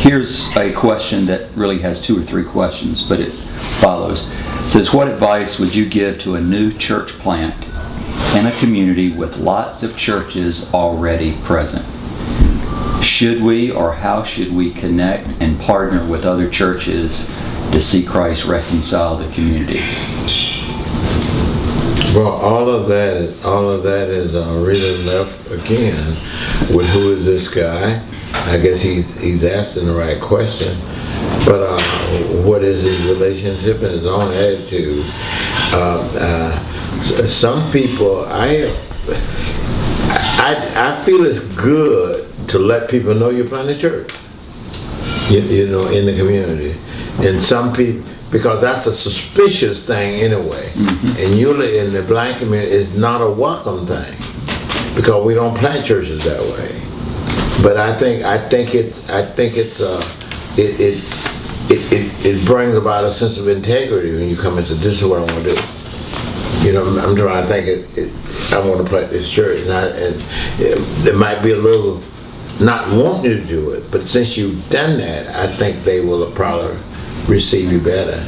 Here's a question that really has 2 or 3 questions, but it follows. It says, what advice would you give to a new church plant in a community with lots of churches already present? Should we, or how should we connect and partner with other churches to see Christ reconcile the community? Well, all of that is really left again with who is this guy? I guess he's asking the right question, but what is his relationship and his own attitude? Some people, I feel it's good to let people know you're planting a church, you know, in the community, and some people, because that's a suspicious thing anyway, and usually in the black community, it's not a welcome thing because we don't plant churches that way. But I think it brings about a sense of integrity when you come and say, this is what I want to do. You know, I'm trying to think I want to plant this church, and there might be a little not wanting to do it, but since you've done that, I think they will probably receive you better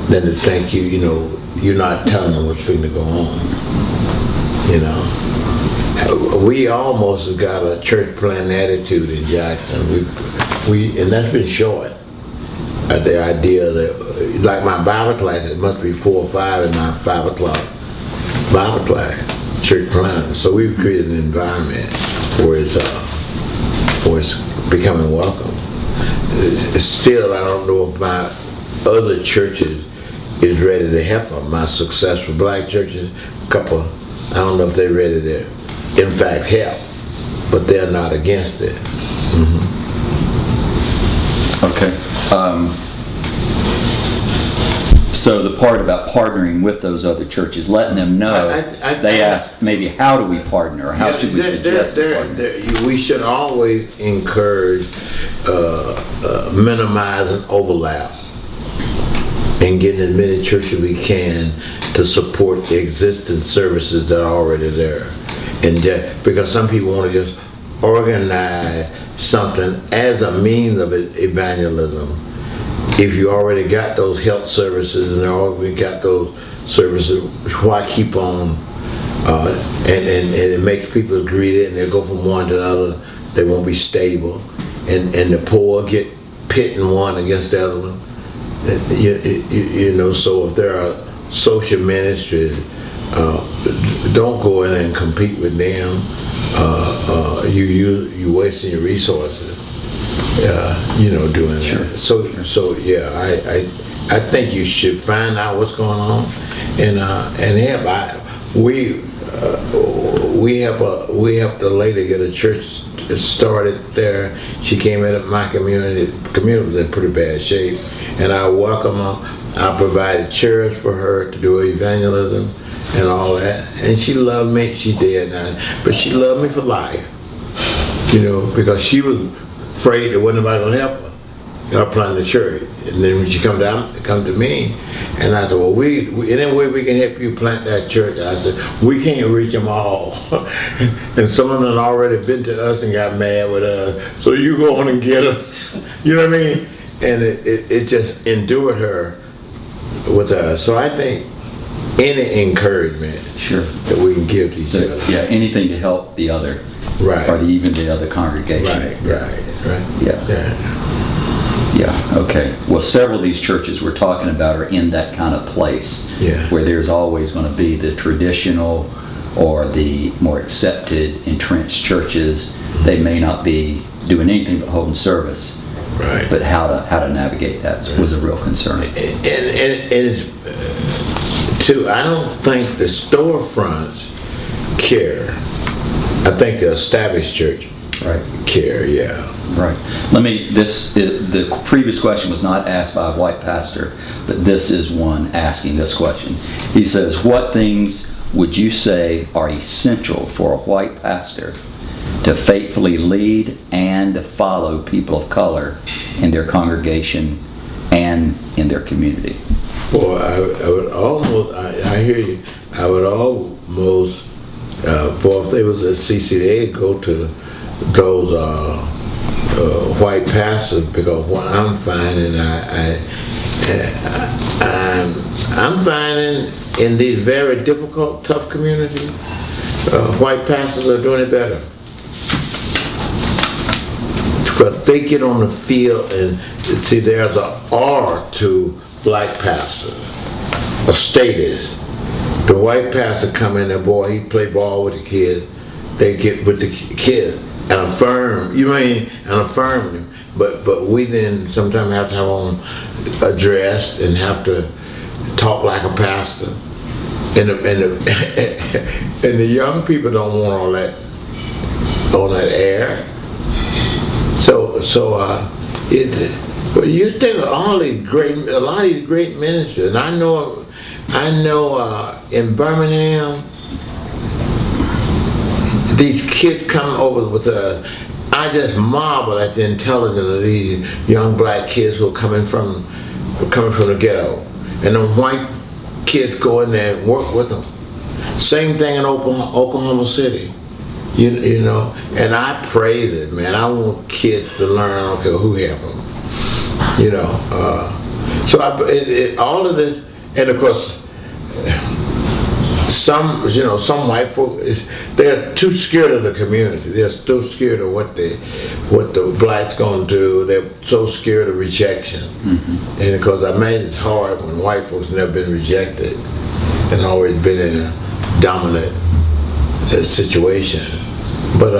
than to think you know, you're not telling them what's going to go on. You know, we almost got a church planting attitude in Jackson. We and that's been short. The idea that, like my Bible class, it must be 4 or 5 in my 5 o'clock Bible class, church planting. So we've created an environment where it's becoming welcome. Still, I don't know if my other churches is ready to help them. My successful black churches, a couple, I don't know if they're ready to, in fact, help, but they're not against it. Okay. So the part about partnering with those other churches, letting them know, they ask maybe how do we partner, or how should we suggest partner? We should always encourage minimizing overlap and getting as many churches as we can to support the existing services that are already there. And because some people want to just organize something as a means of evangelism. If you already got those health services and already got those services, why keep on? And it makes people greedy, and they go from one to the other. They won't be stable, and the poor get pitting one against the other one. You know, so if there are social ministries, don't go in and compete with them. You wasting your resources. You know, doing that. So yeah, I think you should find out what's going on, and help. We have the lady get a church started there. She came into my community. The community was in pretty bad shape, and I welcome her. I provided chairs for her to do evangelism and all that, and she loved me. She did, but she loved me for life. You know, because she was afraid that wasn't nobody gonna help her. Her planting the church, and then when she come to me, and I said, well, we any way we can help you plant that church? I said, we can't reach them all, and some of them had already been to us and got mad with us. So you go on and get them. You know what I mean? And it just endured her with us. So I think any encouragement that we can give to each other. Yeah, anything to help the other. Right. Or even the other congregation. Right. Yeah, okay. Well, several of these churches we're talking about are in that kind of place where there's always going to be the traditional or the more accepted, entrenched churches. They may not be doing anything but holding service. Right. But how to navigate that was a real concern. And it's, too, I don't think the storefronts care. I think the established church care, Right. The previous question was not asked by a white pastor, but this is one asking this question. He says, what things would you say are essential for a white pastor to faithfully lead and to follow people of color in their congregation and in their community? Well, I would almost, I hear you, I would almost, if they was at CC, they'd go to those white pastors, because what I'm finding, I'm finding in these very difficult, tough communities, white pastors are doing it better. Because they get on the field and see, there's an art to black pastors, a status. The white pastor come in there, boy, he play ball with the kids. They get with the kids and affirm, and affirm them. But we then sometimes have to have on a dress and have to talk like a pastor. And the young people don't want all that on that air. So you think of all these a lot of these great ministers, and I know in Birmingham, these kids come over with I just marvel at the intelligence of these young black kids who are coming from the ghetto, and the white kids go in there and work with them. Same thing in Oklahoma City, you know. And I praise it, man. I want kids to learn. I don't care who have them, you know. So all of this, and of course, some white folk they're too scared of the community. They're still scared of what the blacks gonna do. They're so scared of rejection. Mm-hmm. And because it's hard when white folks never been rejected and always been in a dominant situation. But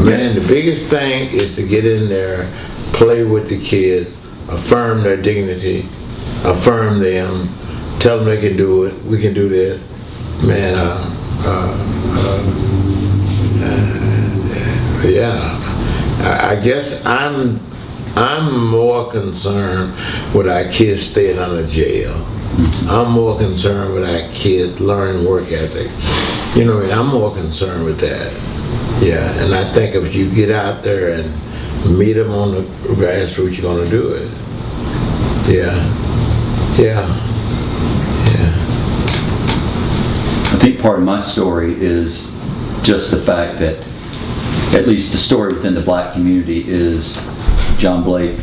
man, the biggest thing is to get in there, play with the kids, affirm their dignity, affirm them, tell them they can do it, we can do this. Man, I guess I'm more concerned with our kids staying out of jail. Mm-hmm. I'm more concerned with our kids learning work ethic. You know what I mean? I'm more concerned with that. Yeah, and I think if you get out there and meet them on the grassroots, you're going to do it. Yeah. I think part of my story is just the fact that, at least the story within the black community, is John Blake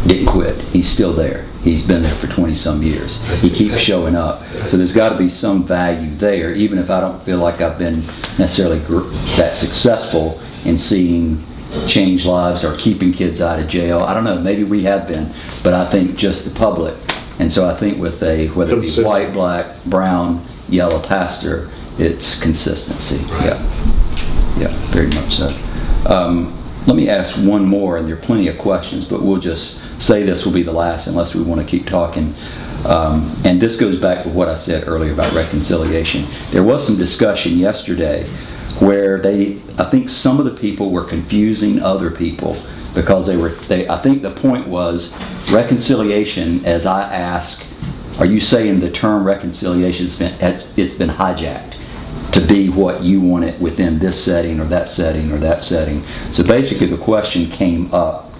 didn't quit. He's still there. He's been there for 20-some years. He keeps showing up. So there's got to be some value there, even if I don't feel like I've been necessarily that successful in seeing change lives or keeping kids out of jail. I don't know, maybe we have been, but I think just the public. And so I think with whether it be white, black, brown, yellow pastor, it's consistency. Yeah, very much so. Let me ask one more, and there are plenty of questions, but we'll just say this will be the last unless we want to keep talking. And this goes back to what I said earlier about reconciliation. There was some discussion yesterday where I think some of the people were confusing other people because I think the point was reconciliation, as I asked, are you saying the term reconciliation it's been hijacked to be what you want it within this setting or that setting or that setting? So basically the question came up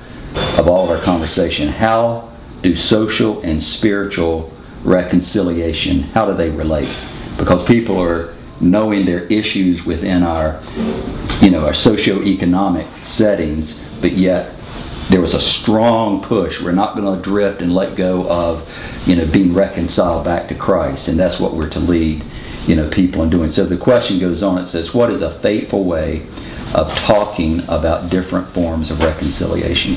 of all of our conversation: how do social and spiritual reconciliation, how do they relate? Because people are knowing their issues within our socioeconomic settings, but yet there was a strong push. We're not going to drift and let go of, being reconciled back to Christ, and that's what we're to lead, people in doing. So the question goes on. It says, what is a faithful way of talking about different forms of reconciliation?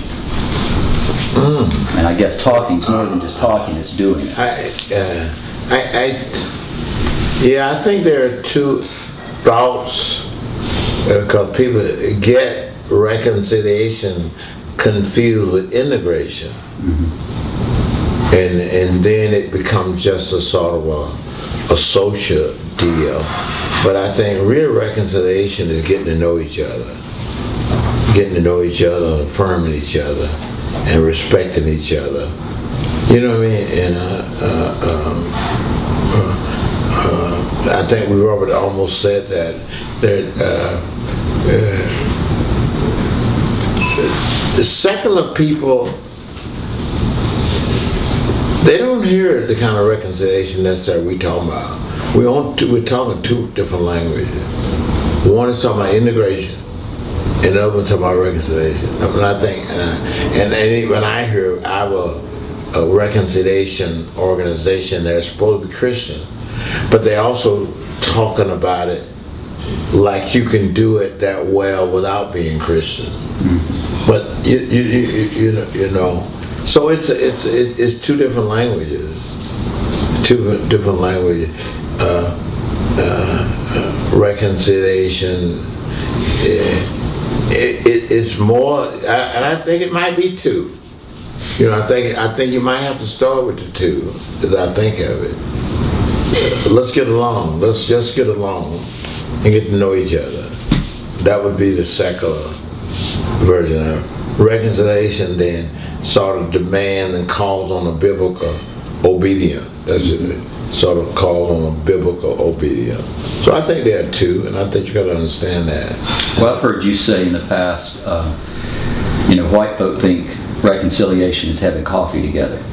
And I guess talking's more than just talking; it's doing it. I think there are two thoughts, because people get reconciliation confused with integration. Mm-hmm. And then it becomes just a sort of a social deal. But I think real reconciliation is getting to know each other, and affirming each other, and respecting each other. You know what I mean? And I think Robert almost said that the secular people, they don't hear the kind of reconciliation necessary we talking about. We're talking two different languages. One is talking about integration, and the other one talking about reconciliation. And I think, and when I hear our a reconciliation organization, they're supposed to be Christian, but they also talking about it like you can do it that well without being Christian. But you know, so it's two different languages, two different languages. Reconciliation. It's more, and I think it might be two. You know, I think you might have to start with the two, as I think of it. Let's get along. Let's just get along and get to know each other. That would be the secular version of reconciliation. Then sort of demand and calls on a biblical obedience. That's it. Sort of calls on a biblical obedience. So I think there are two, and I think you got to understand that. Well, I've heard you say in the past, white folk think reconciliation is having coffee together.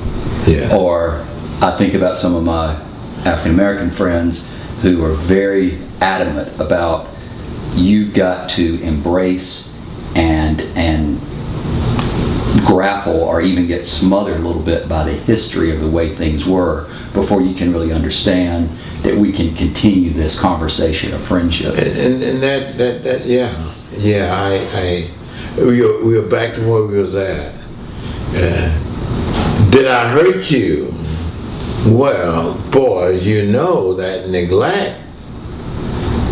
Yeah. Or I think about some of my African American friends who are very adamant about you've got to embrace and grapple or even get smothered a little bit by the history of the way things were before you can really understand that we can continue this conversation of friendship. And that we are back to where we was at. Did I hurt you? Well, boy, you know that neglect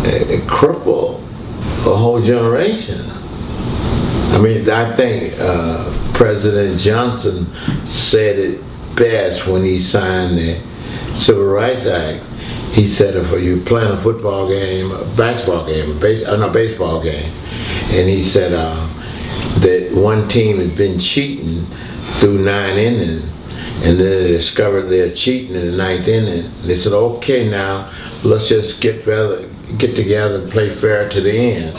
it crippled a whole generation. I mean, I think President Johnson said it best when he signed the Civil Rights Act. He said if you playing a football game, a basketball game, a baseball game, and he said that one team had been cheating through 9 innings, and then they discovered they're cheating in the 9th inning. They said, okay, now let's just get together and play fair to the end.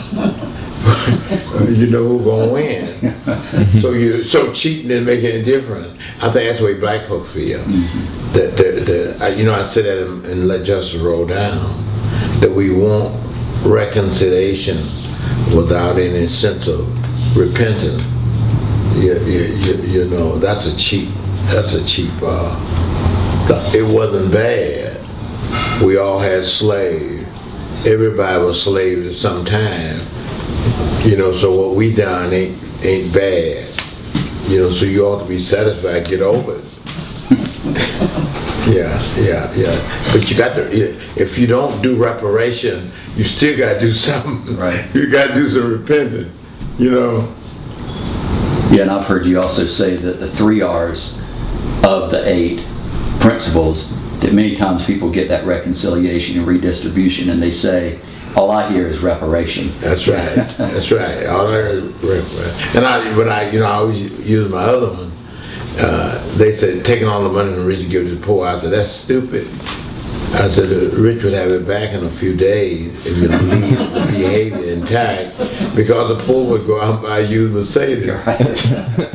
You know who's gonna win. So cheating didn't make any difference. I think that's the way black folks feel. I said that and let justice roll down. That we want reconciliation without any sense of repentance. You know, that's a cheap. It wasn't bad. We all had slaves. Everybody was slaves at some time. You know, so what we done ain't bad. You know, so you ought to be satisfied, get over it. Yeah. But you got to, if you don't do reparation, you still got to do something. Right. You got to do some repenting, you know. Yeah, and I've heard you also say that the 3 R's of the 8 principles, that many times people get that reconciliation and redistribution and they say, all I hear is reparation. That's right. That's right. All I heard is reparation. And I always use my other one. They said taking all the money from the rich and give it to the poor. I said that's stupid. I said the rich would have it back in a few days if you leave the behavior intact, because the poor would go out and buy a used Mercedes. Right.